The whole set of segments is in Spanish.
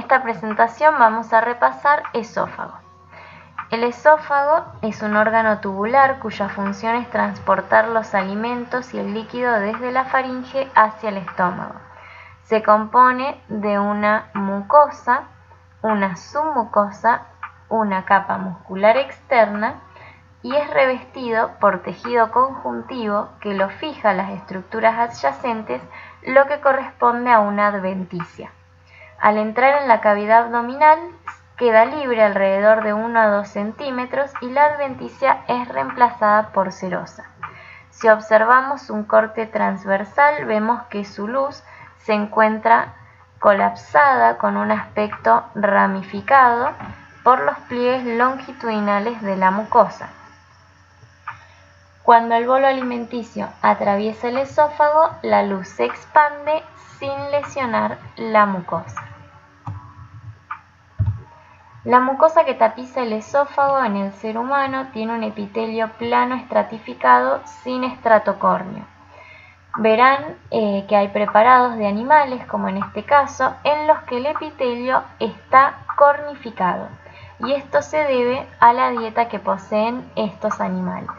esta presentación vamos a repasar esófago. El esófago es un órgano tubular cuya función es transportar los alimentos y el líquido desde la faringe hacia el estómago. Se compone de una mucosa, una submucosa, una capa muscular externa y es revestido por tejido conjuntivo que lo fija a las estructuras adyacentes, lo que corresponde a una adventicia. Al entrar en la cavidad abdominal, queda libre alrededor de 1 a 2 centímetros y la adventicia es reemplazada por serosa. Si observamos un corte transversal, vemos que su luz se encuentra colapsada con un aspecto ramificado por los pliegues longitudinales de la mucosa. Cuando el bolo alimenticio atraviesa el esófago, la luz se expande sin lesionar la mucosa. La mucosa que tapiza el esófago en el ser humano tiene un epitelio plano estratificado sin estrato córneo. Verán que hay preparados de animales, como en este caso, en los que el epitelio está cornificado, y esto se debe a la dieta que poseen estos animales.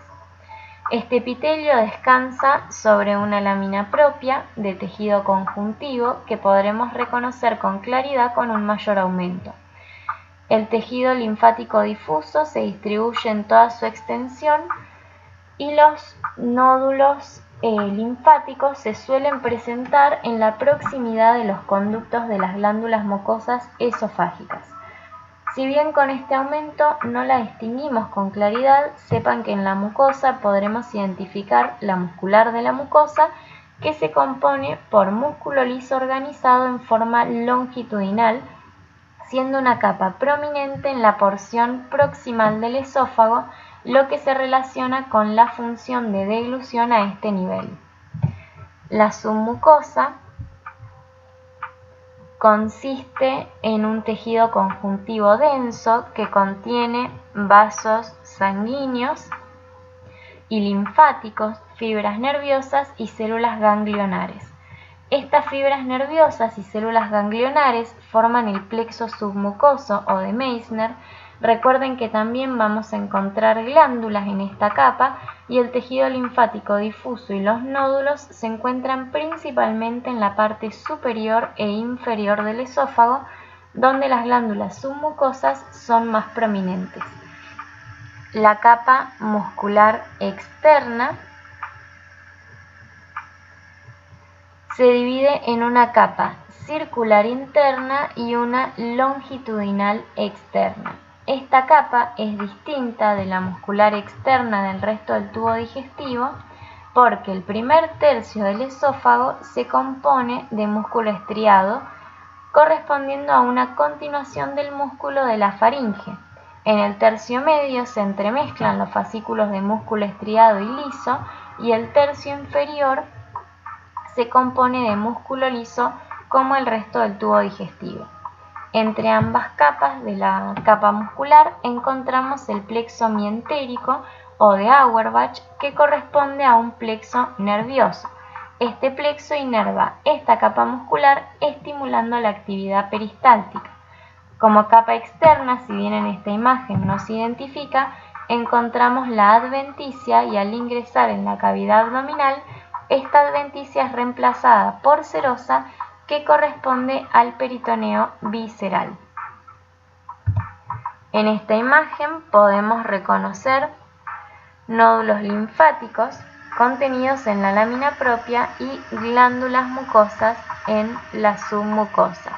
Este epitelio descansa sobre una lámina propia de tejido conjuntivo que podremos reconocer con claridad con un mayor aumento. El tejido linfático difuso se distribuye en toda su extensión y los nódulos linfáticos se suelen presentar en la proximidad de los conductos de las glándulas mucosas esofágicas. Si bien con este aumento no la distinguimos con claridad, sepan que en la mucosa podremos identificar la muscular de la mucosa, que se compone por músculo liso organizado en forma longitudinal, siendo una capa prominente en la porción proximal del esófago, lo que se relaciona con la función de deglución a este nivel. La submucosa consiste en un tejido conjuntivo denso que contiene vasos sanguíneos y linfáticos, fibras nerviosas y células ganglionares. Estas fibras nerviosas y células ganglionares forman el plexo submucoso o de Meissner. Recuerden que también vamos a encontrar glándulas en esta capa y el tejido linfático difuso y los nódulos se encuentran principalmente en la parte superior e inferior del esófago, donde las glándulas submucosas son más prominentes. La capa muscular externa se divide en una capa circular interna y una longitudinal externa. Esta capa es distinta de la muscular externa del resto del tubo digestivo porque el primer tercio del esófago se compone de músculo estriado, correspondiendo a una continuación del músculo de la faringe. En el tercio medio se entremezclan los fascículos de músculo estriado y liso, y el tercio inferior se compone de músculo liso como el resto del tubo digestivo. Entre ambas capas de la capa muscular encontramos el plexo mientérico o de Auerbach, que corresponde a un plexo nervioso. Este plexo inerva esta capa muscular estimulando la actividad peristáltica. Como capa externa, si bien en esta imagen no se identifica, encontramos la adventicia y al ingresar en la cavidad abdominal, esta adventicia es reemplazada por serosa, que corresponde al peritoneo visceral. En esta imagen podemos reconocer nódulos linfáticos contenidos en la lámina propia y glándulas mucosas en la submucosa,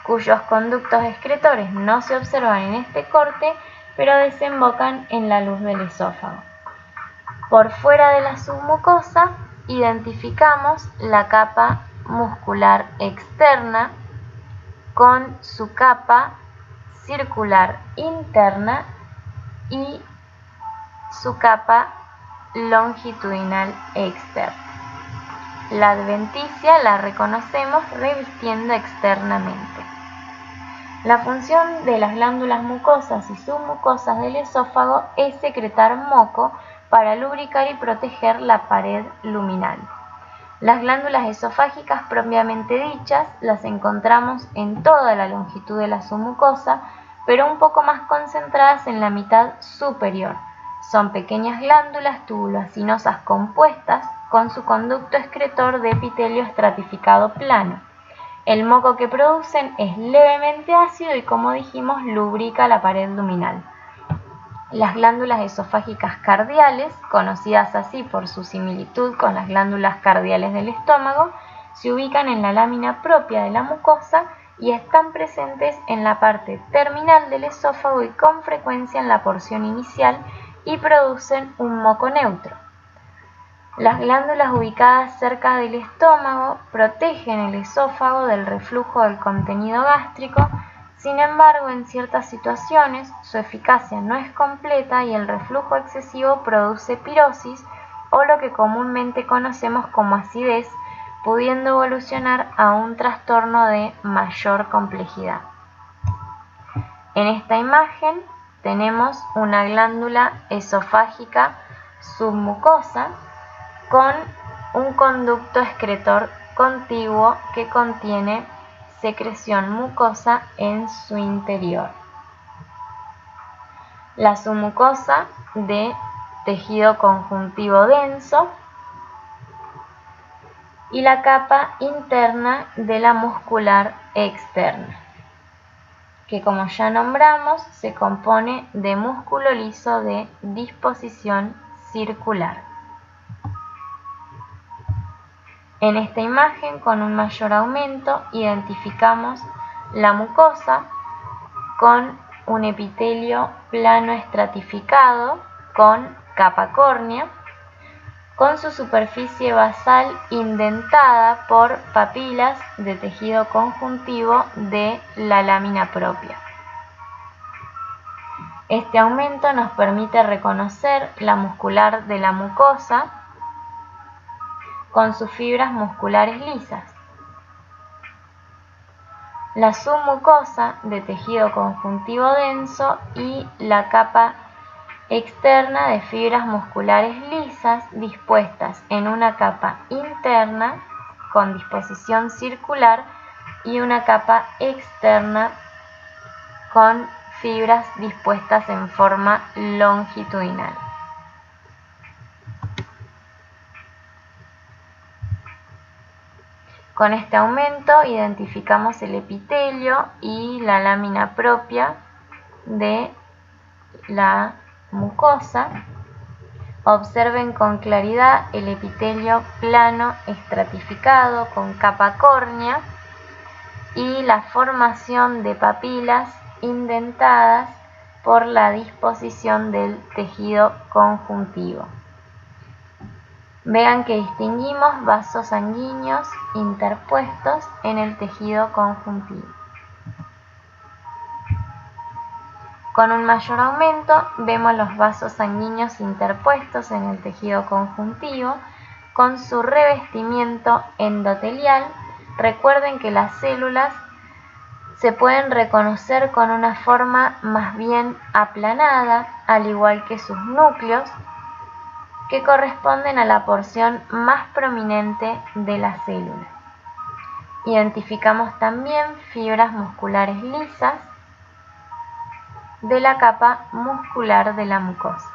cuyos conductos excretores no se observan en este corte, pero desembocan en la luz del esófago. Por fuera de la submucosa identificamos la capa muscular externa con su capa circular interna y su capa longitudinal externa. La adventicia la reconocemos revistiendo externamente. La función de las glándulas mucosas y submucosas del esófago es secretar moco para lubricar y proteger la pared luminal. Las glándulas esofágicas propiamente dichas las encontramos en toda la longitud de la submucosa, pero un poco más concentradas en la mitad superior. Son pequeñas glándulas tubulacinosas compuestas con su conducto excretor de epitelio estratificado plano. El moco que producen es levemente ácido y, como dijimos, lubrica la pared luminal. Las glándulas esofágicas cardiales, conocidas así por su similitud con las glándulas cardiales del estómago, se ubican en la lámina propia de la mucosa y están presentes en la parte terminal del esófago y con frecuencia en la porción inicial y producen un moco neutro. Las glándulas ubicadas cerca del estómago protegen el esófago del reflujo del contenido gástrico. Sin embargo, en ciertas situaciones su eficacia no es completa y el reflujo excesivo produce pirosis o lo que comúnmente conocemos como acidez, pudiendo evolucionar a un trastorno de mayor complejidad. En esta imagen tenemos una glándula esofágica submucosa con un conducto excretor contiguo que contiene secreción mucosa en su interior. La submucosa de tejido conjuntivo denso y la capa interna de la muscular externa, que como ya nombramos se compone de músculo liso de disposición circular. En esta imagen, con un mayor aumento, identificamos la mucosa con un epitelio plano estratificado con capa córnea, con su superficie basal indentada por papilas de tejido conjuntivo de la lámina propia. Este aumento nos permite reconocer la muscular de la mucosa con sus fibras musculares lisas. La submucosa de tejido conjuntivo denso y la capa externa de fibras musculares lisas dispuestas en una capa interna con disposición circular y una capa externa con fibras dispuestas en forma longitudinal. Con este aumento identificamos el epitelio y la lámina propia de la mucosa. Observen con claridad el epitelio plano estratificado con capa córnea y la formación de papilas indentadas por la disposición del tejido conjuntivo. Vean que distinguimos vasos sanguíneos interpuestos en el tejido conjuntivo. Con un mayor aumento vemos los vasos sanguíneos interpuestos en el tejido conjuntivo con su revestimiento endotelial. Recuerden que las células se pueden reconocer con una forma más bien aplanada, al igual que sus núcleos, que corresponden a la porción más prominente de la célula. Identificamos también fibras musculares lisas de la capa muscular de la mucosa.